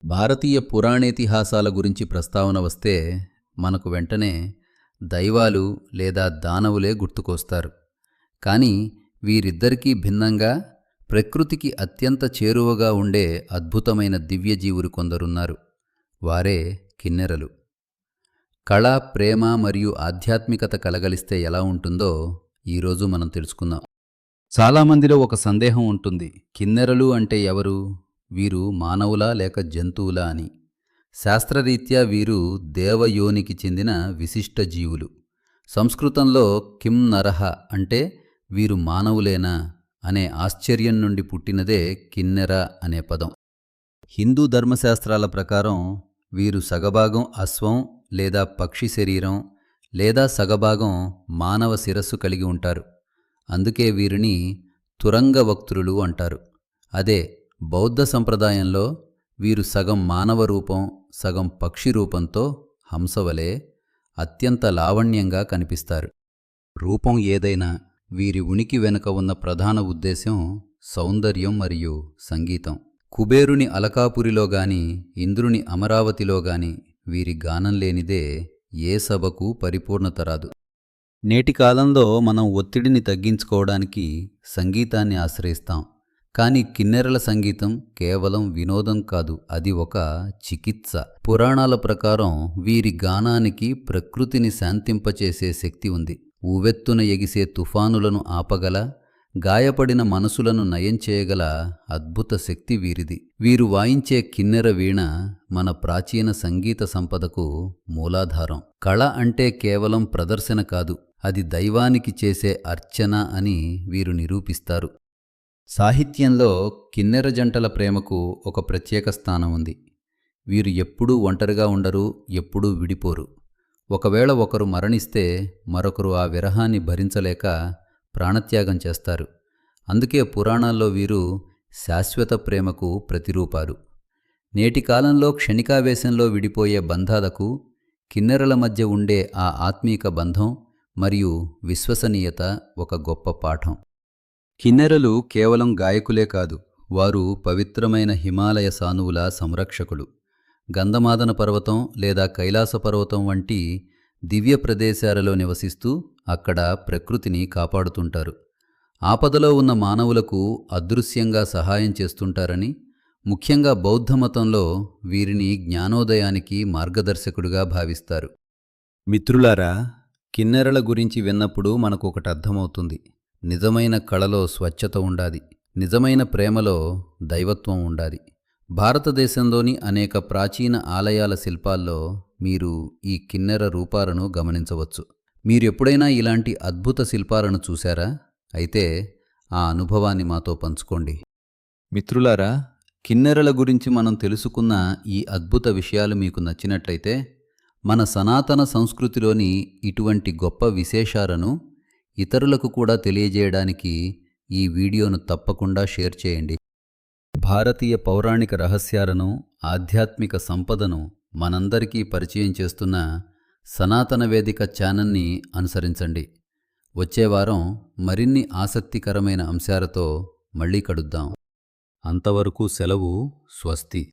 భారతీయ పురాణేతిహాసాల గురించి ప్రస్తావన వస్తే మనకు వెంటనే దైవాలు లేదా దానవులే గుర్తుకొస్తారు. కానీ వీరిద్దరికీ భిన్నంగా ప్రకృతికి అత్యంత చేరువగా ఉండే అద్భుతమైన దివ్యజీవులు కొందరున్నారు. వారే కిన్నెరలు. కళ, ప్రేమ మరియు ఆధ్యాత్మికత కలగలిస్తే ఎలా ఉంటుందో ఈరోజు మనం తెలుసుకుందాం. చాలామందిలో ఒక సందేహం ఉంటుంది, కిన్నెరలు అంటే ఎవరు? వీరు మానవులా లేక జంతువులా అని. శాస్త్రరీత్యా వీరు దేవయోనికి చెందిన విశిష్ట జీవులు. సంస్కృతంలో కిం నరహ అంటే వీరు మానవులేనా అనే ఆశ్చర్యం నుండి పుట్టినదే కిన్నెర అనే పదం. హిందూ ధర్మశాస్త్రాల ప్రకారం వీరు సగభాగం అశ్వం లేదా పక్షి శరీరం లేదా సగభాగం మానవ శిరస్సు కలిగి ఉంటారు. అందుకే వీరిని తురంగవక్త్రులు అంటారు. అదే బౌద్ధ సంప్రదాయంలో వీరు సగం మానవ రూపం, సగం పక్షి రూపంతో హంసవలే అత్యంత లావణ్యంగా కనిపిస్తారు. రూపం ఏదైనా వీరి ఉనికి వెనుక ఉన్న ప్రధాన ఉద్దేశం సౌందర్యం మరియు సంగీతం. కుబేరుని అలకాపురిలో గాని, ఇంద్రుని అమరావతిలో గాని వీరి గానం లేనిదే ఏ సభకు పరిపూర్ణత రాదు. నేటి కాలంలో మనం ఒత్తిడిని తగ్గించుకోవడానికి సంగీతాన్ని ఆశ్రయిస్తాం. కానీ కిన్నెరల సంగీతం కేవలం వినోదం కాదు, అది ఒక చికిత్స. పురాణాల ప్రకారం వీరి గానానికి ప్రకృతిని శాంతింపచేసే శక్తి ఉంది. ఉవ్వెత్తున ఎగిసే తుఫానులను ఆపగల, గాయపడిన మనసులను నయం చేయగల అద్భుత శక్తి వీరిది. వీరు వాయించే కిన్నెర వీణ మన ప్రాచీన సంగీత సంపదకు మూలాధారం. కళ అంటే కేవలం ప్రదర్శన కాదు, అది దైవానికి చేసే అర్చన అని వీరు నిరూపిస్తారు. సాహిత్యంలో కిన్నెర జంటల ప్రేమకు ఒక ప్రత్యేక స్థానం ఉంది. వీరు ఎప్పుడూ ఒంటరిగా ఉండరు, ఎప్పుడూ విడిపోరు. ఒకవేళ ఒకరు మరణిస్తే మరొకరు ఆ విరహాన్ని భరించలేక ప్రాణత్యాగం చేస్తారు. అందుకే పురాణాల్లో వీరు శాశ్వత ప్రేమకు ప్రతిరూపాలు. నేటి కాలంలో క్షణికావేశంలో విడిపోయే బంధాలకు కిన్నెరల మధ్య ఉండే ఆ ఆత్మీక బంధం మరియు విశ్వసనీయత ఒక గొప్ప పాఠం. కిన్నెరలు కేవలం గాయకులే కాదు, వారు పవిత్రమైన హిమాలయ సానువుల సంరక్షకులు. గంధమాదన పర్వతం లేదా కైలాస పర్వతం వంటి దివ్య ప్రదేశాలలో నివసిస్తూ అక్కడ ప్రకృతిని కాపాడుతుంటారు. ఆపదలో ఉన్న మానవులకు అదృశ్యంగా సహాయం చేస్తుంటారని, ముఖ్యంగా బౌద్ధమతంలో వీరిని జ్ఞానోదయానికి మార్గదర్శకుడిగా భావిస్తారు. మిత్రులారా, కిన్నెరల గురించి విన్నప్పుడు మనకొకటి అర్థమవుతుంది. నిజమైన కళలో స్వచ్ఛత ఉండాలి, నిజమైన ప్రేమలో దైవత్వం ఉండాలి. భారతదేశంలోని అనేక ప్రాచీన ఆలయాల శిల్పాల్లో మీరు ఈ కిన్నెర రూపాలను గమనించవచ్చు. మీరు ఎప్పుడైనా ఇలాంటి అద్భుత శిల్పాలను చూశారా? అయితే ఆ అనుభవాన్ని మాతో పంచుకోండి. మిత్రులారా, కిన్నెరల గురించి మనం తెలుసుకున్న ఈ అద్భుత విషయాలు మీకు నచ్చినట్లయితే మన సనాతన సంస్కృతిలోని ఇటువంటి గొప్ప విశేషాలను ఇతరులకు కూడా తెలియజేయడానికి ఈ వీడియోను తప్పకుండా షేర్ చేయండి. భారతీయ పౌరాణిక రహస్యాలను, ఆధ్యాత్మిక సంపదను మనందరికీ పరిచయం చేస్తున్న సనాతన వేదిక ఛానల్ని అనుసరించండి. వచ్చే వారం మరిన్ని ఆసక్తికరమైన అంశాలతో మళ్ళీ కలుద్దాం. అంతవరకు సెలవు. స్వస్తి.